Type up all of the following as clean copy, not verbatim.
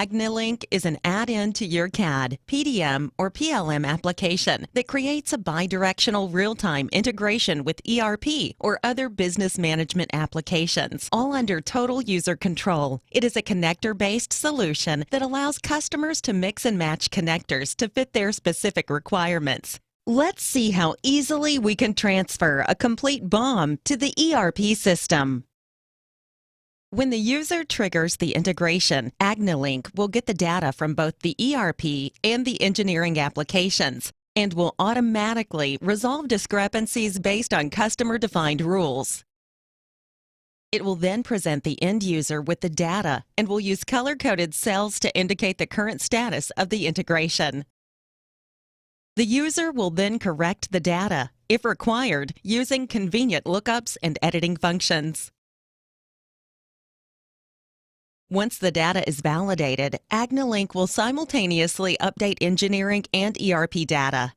Agni Link is an add-in to your CAD, PDM, or PLM application that creates a bidirectional real-time integration with ERP or other business management applications, all under total user control. It is a connector-based solution that allows customers to mix and match connectors to fit their specific requirements. Let's see how easily we can transfer a complete BOM to the ERP system. When the user triggers the integration, Agni Link will get the data from both the ERP and the engineering applications and will automatically resolve discrepancies based on customer-defined rules. It will then present the end user with the data and will use color-coded cells to indicate the current status of the integration. The user will then correct the data, if required, using convenient lookups and editing functions. Once the data is validated, Agni Link will simultaneously update engineering and ERP data.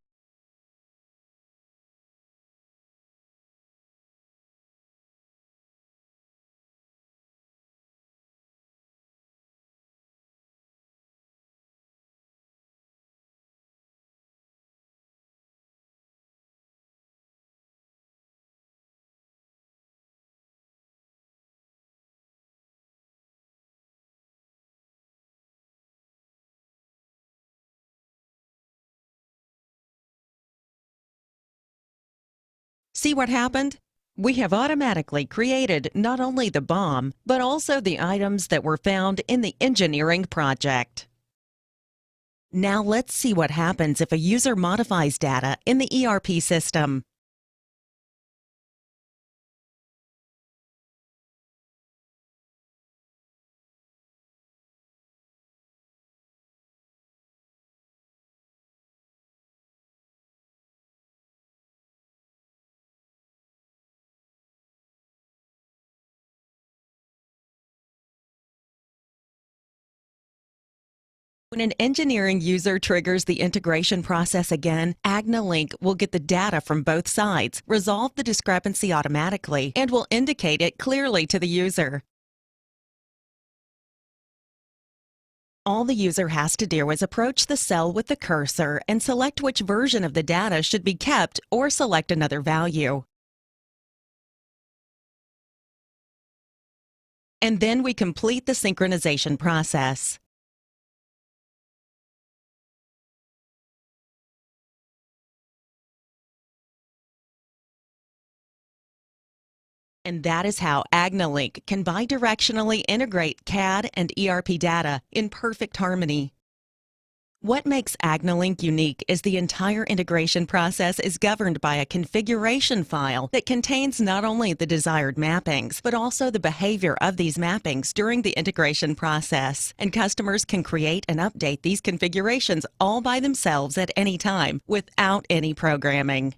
See what happened? We have automatically created not only the BOM, but also the items that were found in the engineering project. Now let's see what happens if a user modifies data in the ERP system. When an engineering user triggers the integration process again, Agni Link will get the data from both sides, resolve the discrepancy automatically, and will indicate it clearly to the user. All the user has to do is approach the cell with the cursor and select which version of the data should be kept or select another value. And then we complete the synchronization process. And that is how Agni Link can bidirectionally integrate CAD and ERP data in perfect harmony. What makes Agni Link unique is the entire integration process is governed by a configuration file that contains not only the desired mappings, but also the behavior of these mappings during the integration process. And customers can create and update these configurations all by themselves at any time without any programming.